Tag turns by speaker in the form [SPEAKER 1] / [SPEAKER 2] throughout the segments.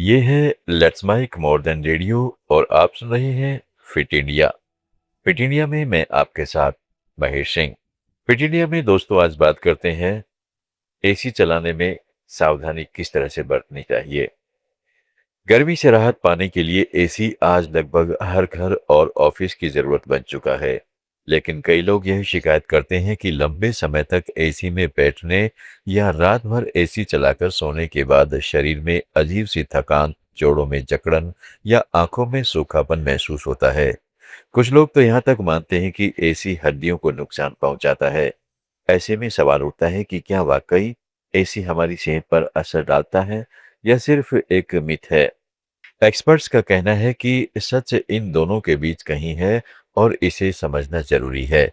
[SPEAKER 1] ये है let's mic more than radio और आप सुन रहे हैं फिट इंडिया। फिट इंडिया में मैं आपके साथ महेश सिंह। फिट इंडिया में दोस्तों आज बात करते हैं एसी चलाने में सावधानी किस तरह से बरतनी चाहिए। गर्मी से राहत पाने के लिए एसी आज लगभग हर घर और ऑफिस की जरूरत बन चुका है। लेकिन कई लोग यह शिकायत करते हैं कि लंबे समय तक एसी में बैठने या रात भर एसी चलाकर सोने के बाद शरीर में अजीब सी थकान, जोड़ों में जकड़न या आंखों में सूखापन महसूस होता है। कुछ लोग तो यहाँ तक मानते हैं कि एसी हड्डियों को नुकसान पहुंचाता है। ऐसे में सवाल उठता है कि क्या वाकई एसी हमारी सेहत पर असर डालता है या सिर्फ एक मिथ है। एक्सपर्ट्स का कहना है कि सच इन दोनों के बीच कहीं है और इसे समझना जरूरी है।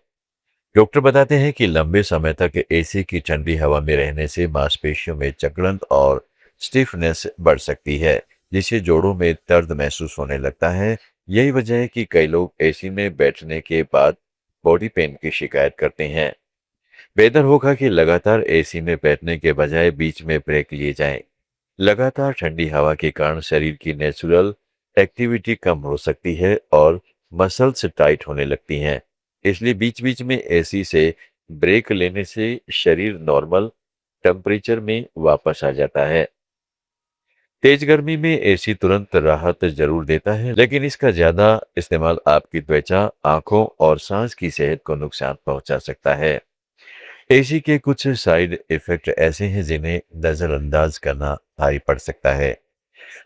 [SPEAKER 1] डॉक्टर बताते हैं कि लंबे समय तक एसी की ठंडी हवा में रहने से मांसपेशियों में जकड़न और स्टिफनेस बढ़ सकती है, जिससे जोड़ों में दर्द महसूस होने लगता है। यही वजह है कि कई लोग एसी में बैठने के बाद बॉडी पेन की शिकायत करते हैं। बेहतर होगा कि लगातार एसी में बैठने के बजाय बीच में ब्रेक लिए जाएं। लगातार ठंडी हवा के कारण शरीर की नेचुरल एक्टिविटी कम हो सकती है और मसल्स टाइट होने लगती हैं। इसलिए बीच बीच में एसी से ब्रेक लेने से शरीर नॉर्मल टेम्परेचर में वापस आ जाता है। तेज गर्मी में एसी तुरंत राहत जरूर देता है, लेकिन इसका ज्यादा इस्तेमाल आपकी त्वचा, आंखों और सांस की सेहत को नुकसान पहुंचा सकता है। एसी के कुछ साइड इफेक्ट ऐसे हैं जिन्हें नजरअंदाज करना भारी पड़ सकता है।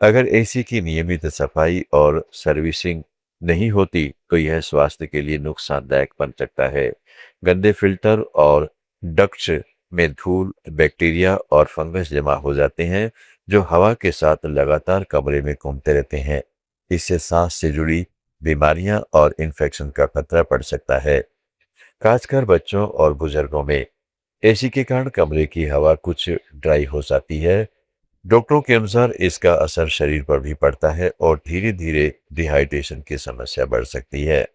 [SPEAKER 1] अगर एसी की नियमित सफाई और सर्विसिंग नहीं होती तो यह स्वास्थ्य के लिए नुकसानदायक बन सकता है। गंदे फिल्टर और डक्ट्स में धूल, बैक्टीरिया और फंगस जमा हो जाते हैं, जो हवा के साथ लगातार कमरे में घूमते रहते हैं। इससे सांस से जुड़ी बीमारियां और इन्फेक्शन का खतरा बढ़ सकता है, खासकर बच्चों और बुजुर्गों में। एसी के कारण कमरे की हवा कुछ ड्राई हो जाती है। डॉक्टरों के अनुसार इसका असर शरीर पर भी पड़ता है और धीरे धीरे डिहाइड्रेशन की समस्या बढ़ सकती है।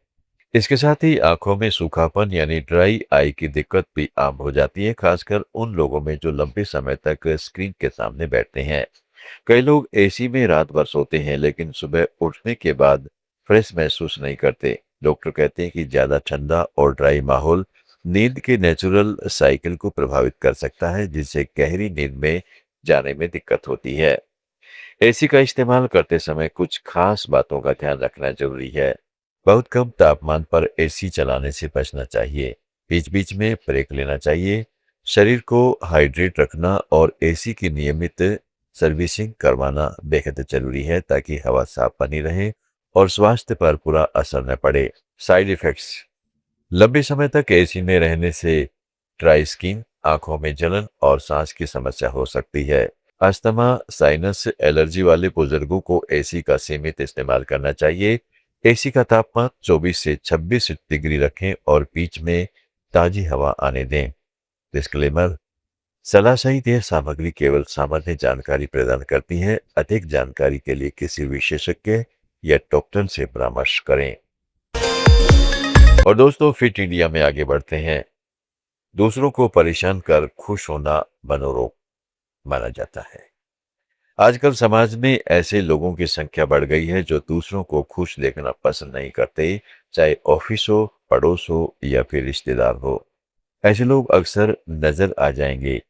[SPEAKER 1] इसके साथ ही आंखों में सूखापन यानी ड्राई आई की दिक्कत भी आम हो जाती है, खासकर उन लोगों में जो लंबे समय तक स्क्रीन के सामने बैठते हैं। कई लोग एसी में रात भर सोते हैं लेकिन सुबह उठने के बाद फ्रेश महसूस नहीं करते। डॉक्टर कहते हैं कि ज्यादा ठंडा और ड्राई माहौल नींद के नेचुरल साइकिल को प्रभावित कर सकता है, जिससे गहरी नींद में जाने में दिक्कत होती है। एसी का इस्तेमाल करते समय कुछ खास बातों का ध्यान रखना जरूरी है। बहुत कम तापमान पर एसी चलाने से बचना चाहिए। बीच बीच में ब्रेक लेना चाहिए। शरीर को हाइड्रेट रखना और एसी की नियमित सर्विसिंग करवाना बेहद जरूरी है, ताकि हवा साफ बनी रहे और स्वास्थ्य पर बुरा असर न पड़े। साइड इफेक्ट्स: लंबे समय तक एसी में रहने से ड्राई स्किन, आंखों में जलन और सांस की समस्या हो सकती है। अस्थमा, साइनस एलर्जी वाले बुजुर्गों को एसी का सीमित इस्तेमाल करना चाहिए। एसी का तापमान 24 से 26 डिग्री रखें और बीच में ताजी हवा आने दें। डिस्क्लेमर: सलाह सहित यह सामग्री केवल सामान्य जानकारी प्रदान करती है। अधिक जानकारी के लिए किसी विशेषज्ञ या डॉक्टर से परामर्श करें। और दोस्तों, फिट इंडिया में आगे बढ़ते हैं। दूसरों को परेशान कर खुश होना मनोरोग माना जाता है। आजकल समाज में ऐसे लोगों की संख्या बढ़ गई है जो दूसरों को खुश देखना पसंद नहीं करते, चाहे ऑफिस हो, पड़ोस हो या फिर रिश्तेदार हो। ऐसे लोग अक्सर नजर आ जाएंगे।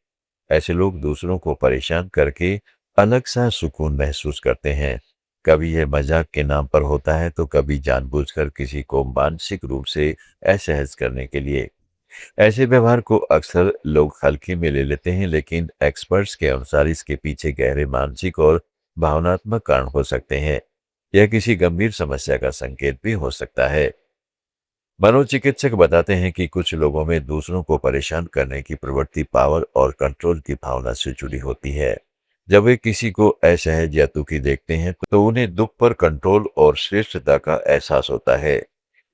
[SPEAKER 1] ऐसे लोग दूसरों को परेशान करके अलग सा सुकून महसूस करते हैं। कभी यह मजाक के नाम पर होता है तो कभी जानबूझकर किसी को मानसिक रूप से असहज करने के लिए। ऐसे व्यवहार को अक्सर लोग हल्के में ले लेते हैं, लेकिन एक्सपर्ट्स के अनुसार इसके पीछे गहरे मानसिक और भावनात्मक कारण हो सकते हैं। यह किसी गंभीर समस्या का संकेत भी हो सकता है। मनोचिकित्सक बताते हैं कि कुछ लोगों में दूसरों को परेशान करने की प्रवृत्ति पावर और कंट्रोल की भावना से जुड़ी होती है। जब वे किसी को असहज या दुखी देखते हैं तो उन्हें दुख पर कंट्रोल और श्रेष्ठता का एहसास होता है।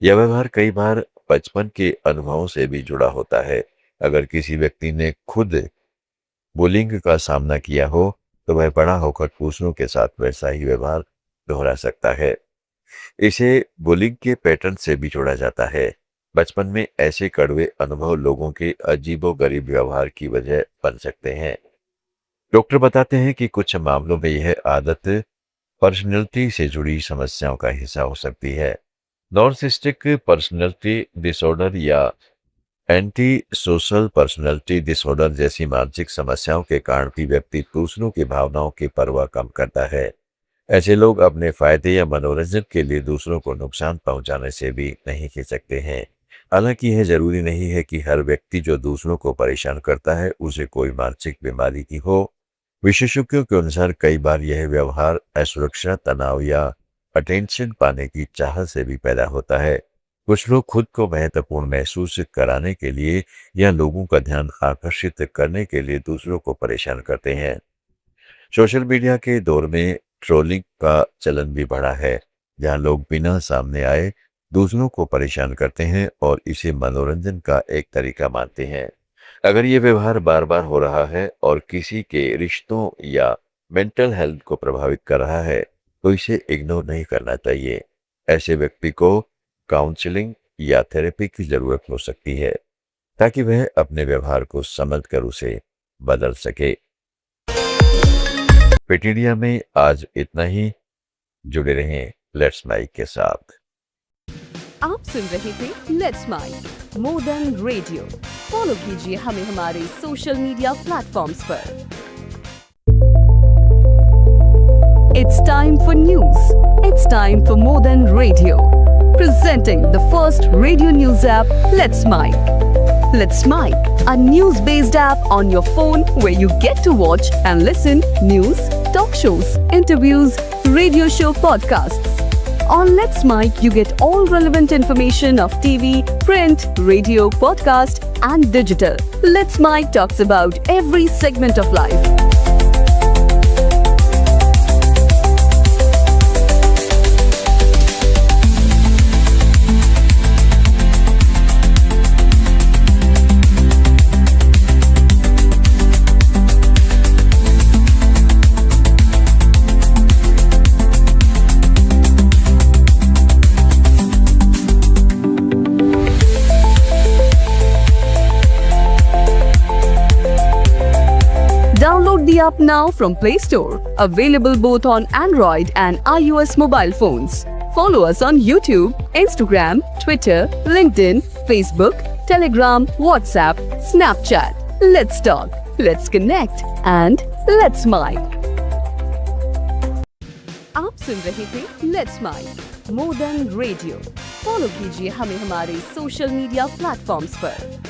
[SPEAKER 1] यह व्यवहार कई बार बचपन के अनुभवों से भी जुड़ा होता है। अगर किसी व्यक्ति ने खुद बुलिंग का सामना किया हो तो वह बड़ा होकर दूसरों के साथ वैसा ही व्यवहार दोहरा सकता है। इसे बुलिंग के पैटर्न से भी जोड़ा जाता है। बचपन में ऐसे कड़वे अनुभव लोगों के अजीबोगरीब व्यवहार की वजह बन सकते हैं। डॉक्टर बताते हैं कि कुछ मामलों में यह आदत पर्सनैलिटी से जुड़ी समस्याओं का हिस्सा हो सकती है। नार्सिसिस्टिक पर्सनैलिटी डिसऑर्डर या एंटी सोशल पर्सनैलिटी डिसऑर्डर जैसी मानसिक समस्याओं के कारण भी व्यक्ति दूसरों की भावनाओं की परवाह कम करता है। ऐसे लोग अपने फायदे या मनोरंजन के लिए दूसरों को नुकसान पहुंचाने से भी नहीं हिचकते हैं। हालांकि यह जरूरी नहीं है कि हर व्यक्ति जो दूसरों को परेशान करता है उसे कोई मानसिक बीमारी की हो। विशेषज्ञों के अनुसार कई बार यह व्यवहार असुरक्षा, तनाव या अटेंशन पाने की चाहत से भी पैदा होता है। कुछ लोग खुद को महत्वपूर्ण महसूस कराने के लिए या लोगों का ध्यान आकर्षित करने के लिए दूसरों को परेशान करते हैं। सोशल मीडिया के दौर में ट्रोलिंग का चलन भी बढ़ा है, जहां लोग बिना सामने आए दूसरों को परेशान करते हैं और इसे मनोरंजन का एक तरीका मानते हैं। अगर ये व्यवहार बार बार हो रहा है और किसी के रिश्तों या मेंटल हेल्थ को प्रभावित कर रहा है, तो इसे इग्नोर नहीं करना चाहिए। ऐसे व्यक्ति को काउंसलिंग या थेरेपी की जरूरत हो सकती है, ताकि वह अपने व्यवहार को समझकर उसे बदल सके। फिट इंडिया में आज इतना ही। जुड़े रहें लेट्स माइक के साथ।
[SPEAKER 2] आप सुन रहे थे let's mic more than radio. Follow कीजिए हमें हमारे सोशल मीडिया प्लेटफॉर्म्स पर। It's time for news. It's time for more than radio. Presenting the first radio news app, Let's Mic. Let's Mic, a news-based app on your phone where you get to watch and listen news, talk shows, interviews, radio show podcasts. On Let's Mic, you get all relevant information of TV, print, radio, podcast, and digital. Let's Mic talks about every segment of life. Download the app now from Play Store. Available both on Android and iOS mobile phones. Follow us on YouTube, Instagram, Twitter, LinkedIn, Facebook, Telegram, WhatsApp, Snapchat. Let's talk, let's connect and let's mic. आप सुन रहे थे let's mic more than radio. Follow कीजिए हमें हमारे social media platforms पर।